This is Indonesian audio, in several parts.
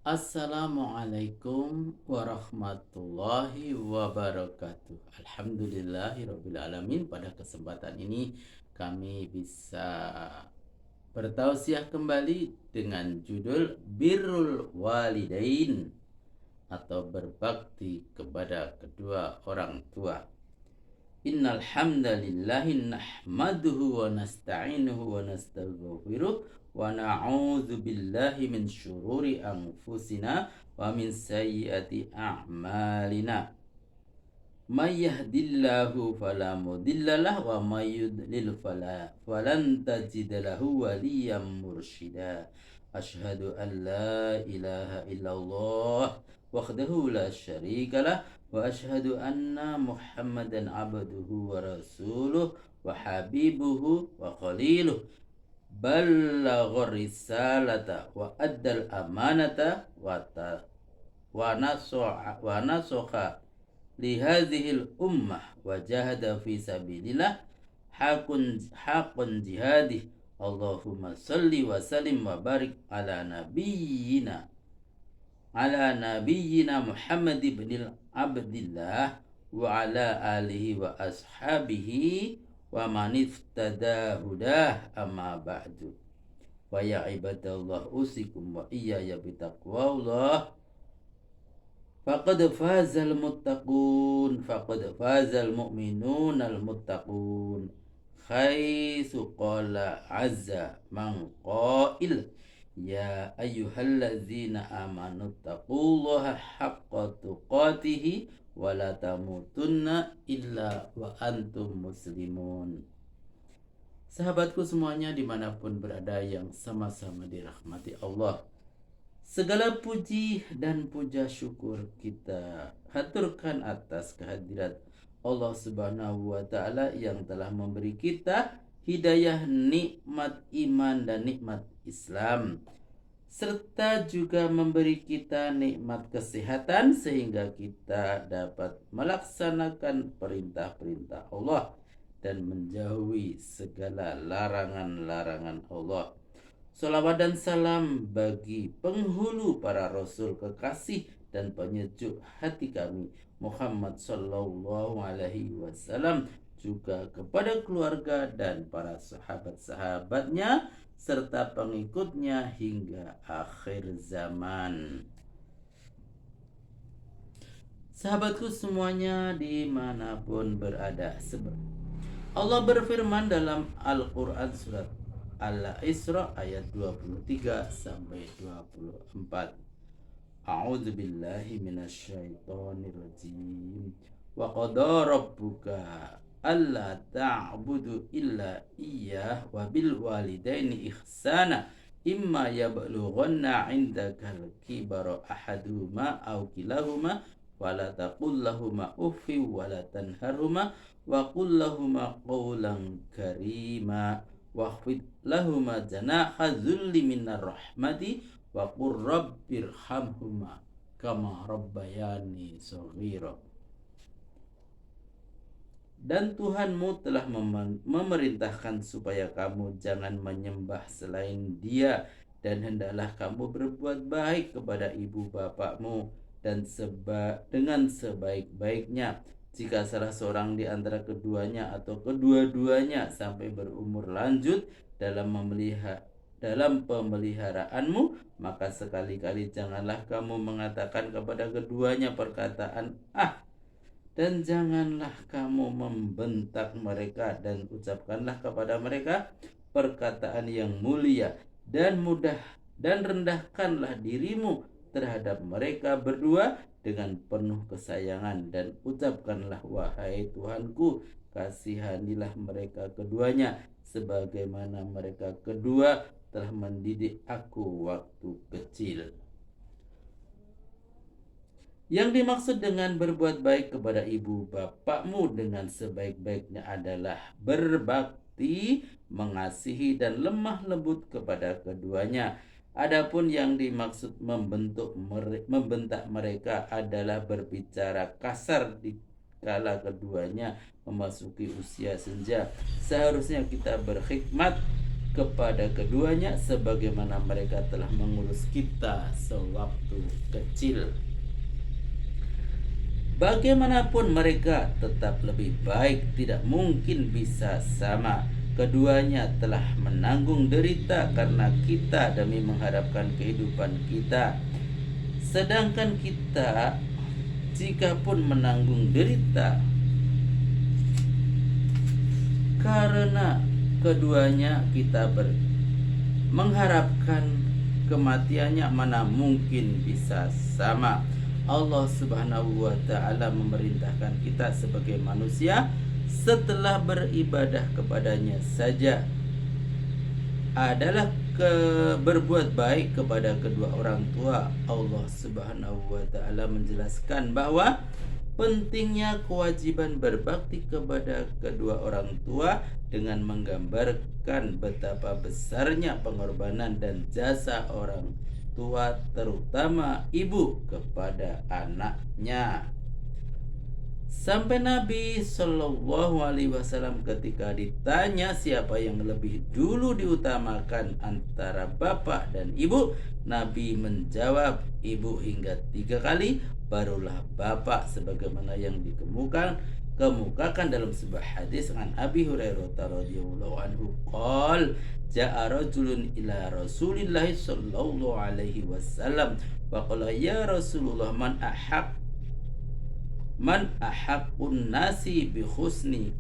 Assalamualaikum warahmatullahi wabarakatuh. Alhamdulillahirrabbilalamin. Pada kesempatan ini kami bisa bertausiah kembali dengan judul Birrul Walidain atau berbakti kepada kedua orang tua. Innal hamdalillahi nahmaduhu wa nasta'inuhu wa nastaghfiruh wa na'udzu billahi min syururi anfusina wa min sayyiati a'malina. May yahdillahu fala mudhillalah wa may yudlil falan tajid lahu waliyyan mursyida. Asyhadu an la ilaha illallah wahdahu la syarikalah wa asyhadu anna Muhammadan abduhu wa rasuluh wa habibuhu wa khaliluh ballaghar risalata wa addal amanata wa nasoha li hadhil ummah wa jahada fi sabilillah hakun jihadih. Allahumma salli wa sallim wa barik ala nabiyyina Muhammad ibn Abdillah wa ala alihi wa ashabihi wa man iftada hudah amma ba'du. Wa ya ibadallah usikum wa iyaya bitaqwallah. Faqad fazal muttaqun, faqad fazal mu'minun al muttaqun. Khaitsu qala azza man qail ya ayyuhallazina amanu taqullaha haqqa tuqatih wa la tamutunna illa wa antum muslimun. Sahabatku semuanya dimanapun berada yang sama-sama dirahmati Allah, segala puji dan puja syukur kita haturkan atas kehadirat Allah Subhanahu wa Ta'ala yang telah memberi kita hidayah, nikmat iman dan nikmat Islam, serta juga memberi kita nikmat kesehatan sehingga kita dapat melaksanakan perintah-perintah Allah dan menjauhi segala larangan-larangan Allah. Salawat dan salam bagi penghulu para rasul kekasih dan penyejuk hati kami Muhammad sallallahu alaihi wasallam, juga kepada keluarga dan para sahabat-sahabatnya serta pengikutnya hingga akhir zaman. Sahabatku semuanya dimanapun berada, Allah berfirman dalam Al-Quran surat Al-Isra ayat 23 sampai 24. A'udzu billahi minasyaitonir rajim. Wa qada rabbuka alla ta'budu illa iyyah wa bil walidaini ihsana imma yablughanna 'indakal kibara ahaduhuma aw kilahuma wala taqul lahumā uffin wala tanharhumā wa qul lahumā qawlan karīmā wakhfid lahuma janaha dzulli minar rahmati wa qur rabbirhamhuma kama rabbayani shaghira. Dan Tuhanmu telah memerintahkan supaya kamu jangan menyembah selain Dia, dan hendaklah kamu berbuat baik kepada ibu bapakmu dan dengan sebaik-baiknya. Jika salah seorang di antara keduanya atau kedua-duanya sampai berumur lanjut dalam pemeliharaanmu, maka sekali-kali janganlah kamu mengatakan kepada keduanya perkataan dan janganlah kamu membentak mereka, dan ucapkanlah kepada mereka perkataan yang mulia dan rendahkanlah dirimu terhadap mereka berdua dengan penuh kesayangan, dan ucapkanlah, wahai Tuhanku, kasihanilah mereka keduanya sebagaimana mereka kedua telah mendidik aku waktu kecil. Yang dimaksud dengan berbuat baik kepada ibu bapakmu dengan sebaik-baiknya adalah berbakti, mengasihi dan lemah lembut kepada keduanya. Adapun yang dimaksud membentak mereka adalah berbicara kasar di kala keduanya memasuki usia senja. Seharusnya kita berhikmat kepada keduanya sebagaimana mereka telah mengurus kita sewaktu kecil. Bagaimanapun mereka tetap lebih baik, tidak mungkin bisa sama. Keduanya telah menanggung derita karena kita demi mengharapkan kehidupan kita. Sedangkan kita, jikapun menanggung derita karena keduanya, kita mengharapkan kematiannya, mana mungkin bisa sama. Allah Subhanahu wa ta'ala memerintahkan kita sebagai manusia setelah beribadah kepadanya saja adalah berbuat baik kepada kedua orang tua. Allah Subhanahu wa ta'ala menjelaskan bahwa pentingnya kewajiban berbakti kepada kedua orang tua dengan menggambarkan betapa besarnya pengorbanan dan jasa orang tua, terutama ibu, kepada anaknya. Sampai Nabi Shallallahu Alaihi Wasallam ketika ditanya siapa yang lebih dulu diutamakan antara bapak dan ibu, Nabi menjawab ibu hingga 3 kali, barulah bapak, sebagaimana yang dikemukakan dalam sebuah hadis an Abi Hurairah radhiyallahu anhu qol ja'a rajulun ila Rasulillah sallallahu alaihi wasallam wa qala ya Rasulullah man ahaqqun nasi bi husni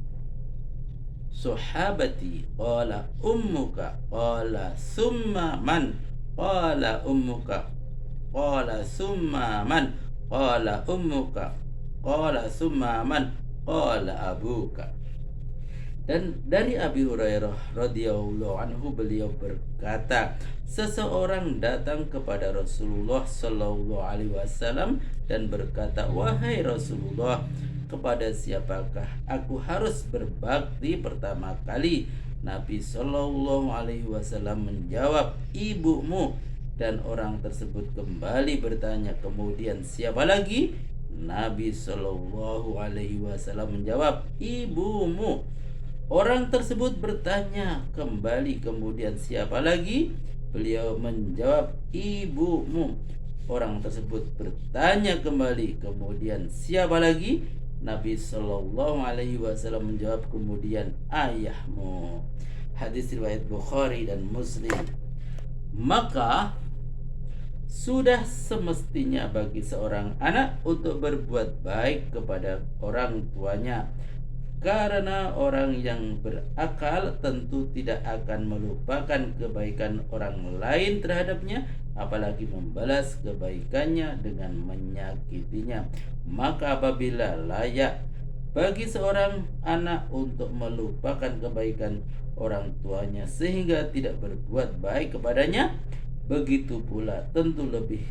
sahabati qala ummuka qala summa man qala ummuka qala summa man qala ummuka qala summa man qala abuka. Dan dari Abi Hurairah radhiyallahu anhu, beliau berkata, seseorang datang kepada Rasulullah sallallahu alaihi wasallam dan berkata, wahai Rasulullah, kepada siapakah aku harus berbakti pertama kali? Nabi sallallahu alaihi wasallam menjawab, ibumu. Dan orang tersebut kembali bertanya, kemudian siapa lagi? Nabi sallallahu alaihi wasallam menjawab, ibumu. Orang tersebut bertanya kembali, kemudian siapa lagi? Beliau menjawab, ibumu. Orang tersebut bertanya kembali, kemudian siapa lagi? Nabi Shallallahu Alaihi Wasallam menjawab, kemudian ayahmu. Hadis riwayat Bukhari dan Muslim. Maka sudah semestinya bagi seorang anak untuk berbuat baik kepada orang tuanya, karena orang yang berakal tentu tidak akan melupakan kebaikan orang lain terhadapnya, apalagi membalas kebaikannya dengan menyakitinya. Maka apabila layak bagi seorang anak untuk melupakan kebaikan orang tuanya sehingga tidak berbuat baik kepadanya, begitu pula tentu lebih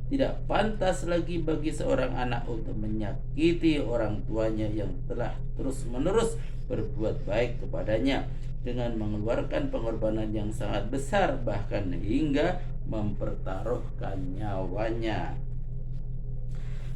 tidak pantas lagi bagi seorang anak untuk menyakiti orang tuanya yang telah terus-menerus berbuat baik kepadanya dengan mengeluarkan pengorbanan yang sangat besar, bahkan hingga mempertaruhkan nyawanya.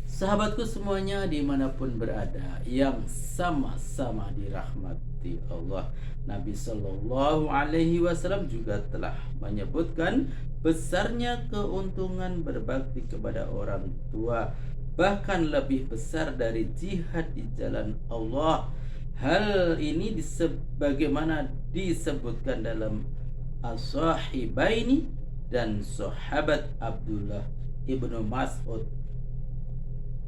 Sahabatku semuanya dimanapun berada, yang sama-sama dirahmati Allah, Nabi Shallallahu Alaihi Wasallam juga telah menyebutkan besarnya keuntungan berbakti kepada orang tua, bahkan lebih besar dari jihad di jalan Allah. Hal ini sebagaimana disebutkan dalam As-Sahibaini dan sahabat Abdullah ibnu Mas'ud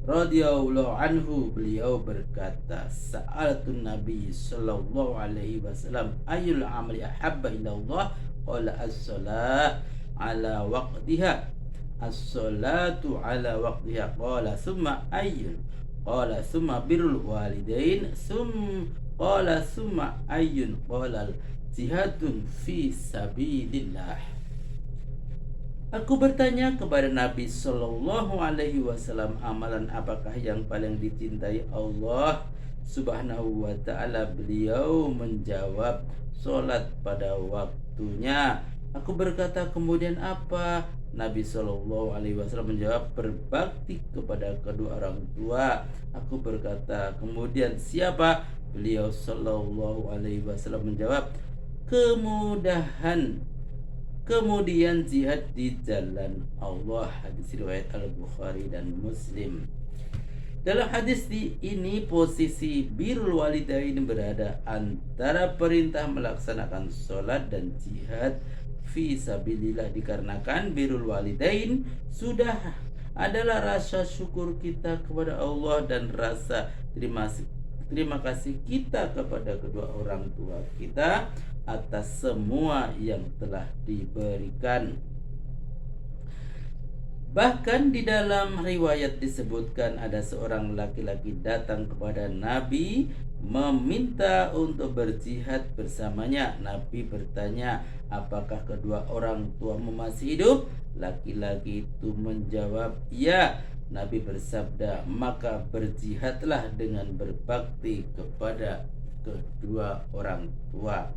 radhiyallahu anhu, beliau berkata, sa'altun Nabi sallallahu alaihi wasallam ayyul amali ahabba ila Allah, qala as-salat ala waqtiha, as-salatu ala waqtiha, qala summa ayyun, qala summa birrul walidain, qala summa ayyun, qala jihadun fi sabilillah. Aku bertanya kepada Nabi Shallallahu Alaihi Wasallam, amalan apakah yang paling dicintai Allah Subhanahu Wa Taala? Beliau menjawab, sholat pada waktunya. Aku berkata, kemudian apa? Nabi Shallallahu Alaihi Wasallam menjawab, berbakti kepada kedua orang tua. Aku berkata, kemudian siapa? Beliau Shallallahu Alaihi Wasallam menjawab, kemudahan. Kemudian jihad di jalan Allah. Hadis riwayat Al-Bukhari dan Muslim. Dalam hadis ini posisi birrul walidain berada antara perintah melaksanakan sholat dan jihad fi sabilillah, dikarenakan birrul walidain sudah adalah rasa syukur kita kepada Allah dan rasa terima kasih kita kepada kedua orang tua kita atas semua yang telah diberikan. Bahkan di dalam riwayat disebutkan ada seorang laki-laki datang kepada Nabi meminta untuk berjihad bersamanya. Nabi bertanya, apakah kedua orang tuamu masih hidup? Laki-laki itu menjawab, ya. Nabi bersabda, maka berjihadlah dengan berbakti kepada kedua orang tua.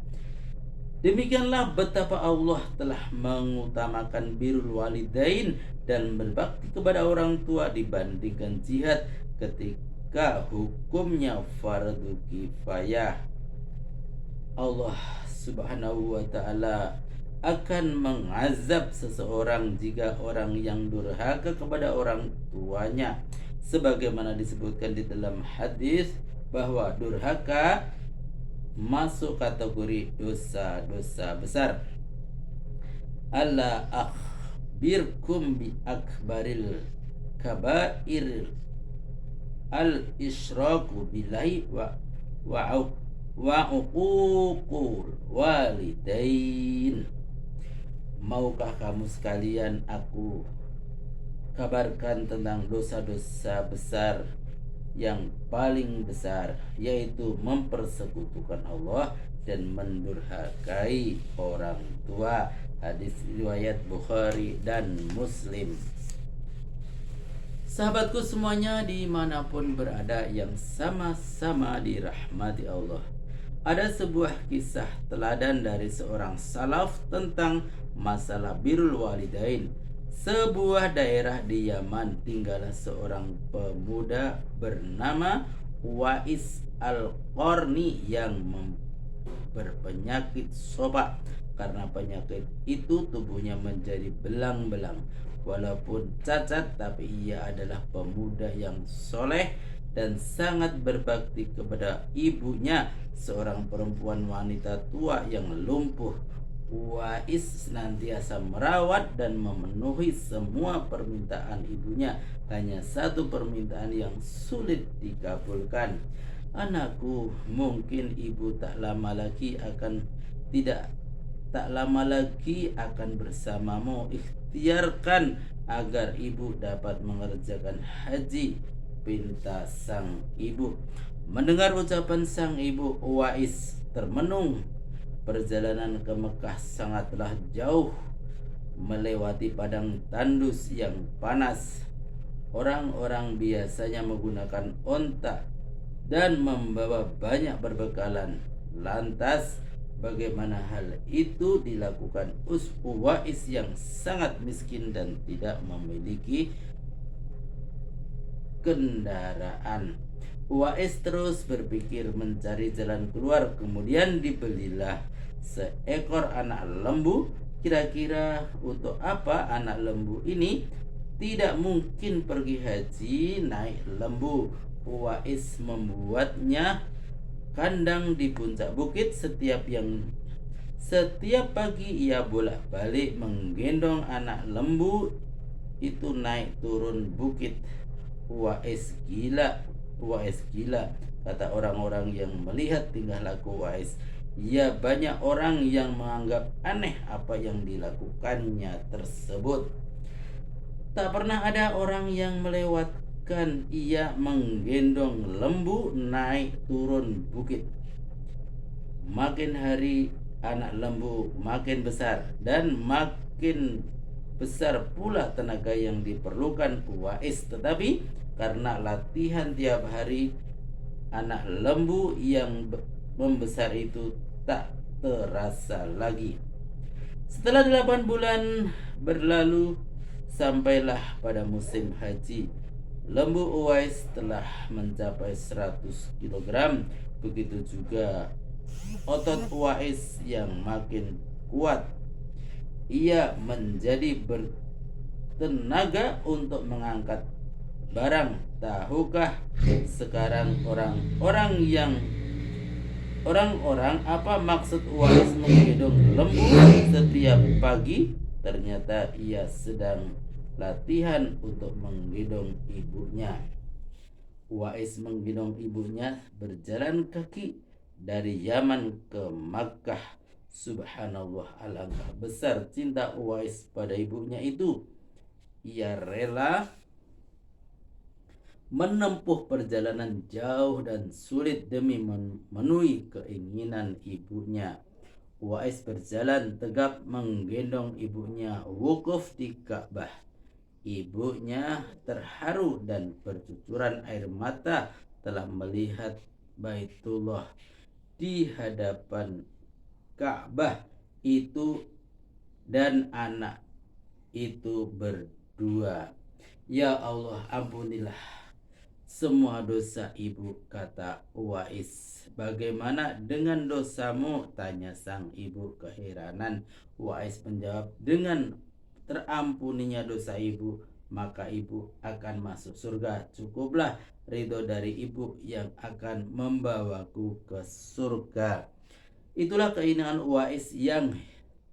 Demikianlah betapa Allah telah mengutamakan birrul walidain dan berbakti kepada orang tua dibandingkan jihad ketika hukumnya fardu kifayah. Allah Subhanahu wa ta'ala akan mengazab seseorang jika orang yang durhaka kepada orang tuanya, sebagaimana disebutkan di dalam hadis bahwa durhaka masuk kategori dosa-dosa besar. Alla akhbirkum bi akbaril kabair al isyraku billahi wa uququl walidain. Maukah kamu sekalian aku kabarkan tentang dosa-dosa besar yang paling besar, yaitu mempersekutukan Allah dan mendurhakai orang tua. Hadis riwayat Bukhari dan Muslim. Sahabatku semuanya dimanapun berada yang sama-sama dirahmati Allah, ada sebuah kisah teladan dari seorang salaf tentang masalah birrul walidain. Sebuah daerah di Yaman tinggallah seorang pemuda bernama Wais Al-Qarni yang berpenyakit sopak. Karena penyakit itu tubuhnya menjadi belang-belang. Walaupun cacat, tapi ia adalah pemuda yang soleh dan sangat berbakti kepada ibunya, seorang perempuan wanita tua yang lumpuh. Wais senantiasa merawat dan memenuhi semua permintaan ibunya. Hanya satu permintaan yang sulit dikabulkan. Anakku, mungkin ibu tak lama lagi akan bersamamu. Ikhtiarkan agar ibu dapat mengerjakan haji, pinta sang ibu. Mendengar ucapan sang ibu, Wais termenung. Perjalanan ke Mekah sangatlah jauh, melewati padang tandus yang panas. Orang-orang biasanya menggunakan onta dan membawa banyak perbekalan. Lantas bagaimana hal itu dilakukan Wais yang sangat miskin dan tidak memiliki kendaraan? Wais terus berpikir mencari jalan keluar. Kemudian dibelilah seekor anak lembu. Kira-kira untuk apa anak lembu ini? Tidak mungkin pergi haji naik lembu. Wais membuatnya kandang di puncak bukit. Setiap pagi ia bolak-balik menggendong anak lembu itu naik turun bukit. Wais gila, kata orang-orang yang melihat tingkah laku Wais. Ya, banyak orang yang menganggap aneh apa yang dilakukannya tersebut. Tak pernah ada orang yang melewatkan ia menggendong lembu naik turun bukit. Makin hari anak lembu makin besar dan makin besar pula tenaga yang diperlukan Wais. Tetapi karena latihan tiap hari, anak lembu yang membesar itu tak terasa lagi. Setelah 8 bulan berlalu, sampailah pada musim haji. Lembu Wais telah mencapai 100 kg. Begitu juga otot Uwais yang makin kuat. Ia menjadi bertenaga untuk mengangkat barang. Tahukah sekarang orang-orang apa maksud Uwais menggendong lembu setiap pagi? Ternyata ia sedang latihan untuk menggendong ibunya. Uwais menggendong ibunya berjalan kaki dari Yaman ke Makkah. Subhanallah, alangkah besar cinta Uwais pada ibunya itu. Ia rela menempuh perjalanan jauh dan sulit demi memenuhi keinginan ibunya. Uwais berjalan tegap menggendong ibunya wukuf di Ka'bah. Ibunya terharu dan bercucuran air mata telah melihat Baitullah di hadapan Ka'bah itu dan anak itu berdua. Ya Allah, ampunilah semua dosa ibu, kata Uwais. Bagaimana dengan dosamu? Tanya sang ibu keheranan. Uwais menjawab, dengan terampuninya dosa ibu, maka ibu akan masuk surga. Cukuplah ridho dari ibu yang akan membawaku ke surga. Itulah keinginan Uwais yang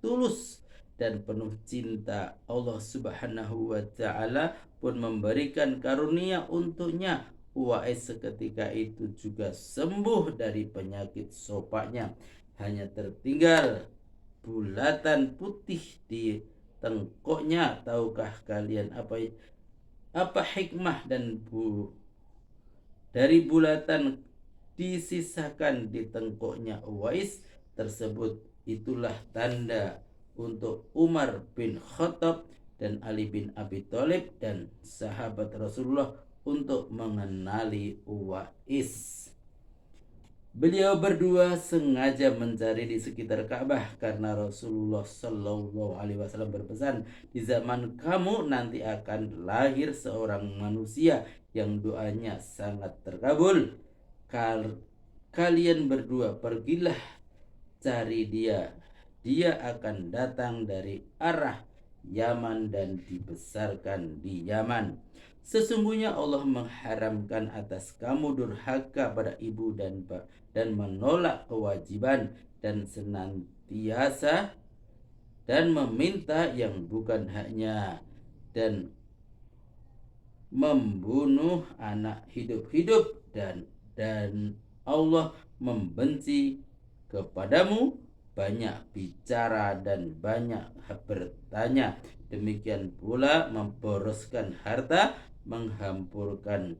tulus dan penuh cinta. Allah Subhanahu wa taala pun memberikan karunia untuknya. Uwais seketika itu juga sembuh dari penyakit sopaknya. Hanya tertinggal bulatan putih di tengkoknya. Tahukah kalian apa hikmah dari bulatan disisakan di tengkoknya Uwais tersebut? Itulah tanda untuk Umar bin Khattab dan Ali bin Abi Thalib dan sahabat Rasulullah untuk mengenali Uwais. Beliau berdua sengaja mencari di sekitar Ka'bah karena Rasulullah Shallallahu Alaihi Wasallam berpesan, di zaman kamu nanti akan lahir seorang manusia yang doanya sangat terkabul. Kalian berdua pergilah cari dia. Dia akan datang dari arah Yaman dan dibesarkan di Yaman. Sesungguhnya Allah mengharamkan atas kamu durhaka pada ibu dan menolak kewajiban dan senantiasa dan meminta yang bukan haknya dan membunuh anak hidup-hidup dan Allah membenci kepadamu banyak bicara dan banyak bertanya. Demikian pula memboroskan harta, menghampurkan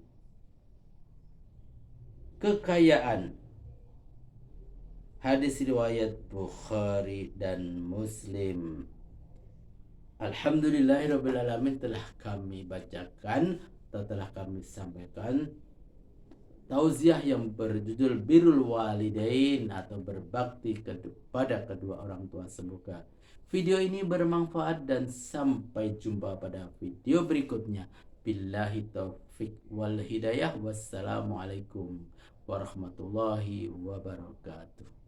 kekayaan. Hadis riwayat Bukhari dan Muslim. Alhamdulillahirrabbilalamin, telah kami bacakan atau telah kami sampaikan tausiah yang berjudul Birrul Walidain atau berbakti kepada kedua orang tua. Semoga video ini bermanfaat dan sampai jumpa pada video berikutnya. Billahi taufik wal hidayah. Wassalamualaikum warahmatullahi wabarakatuh.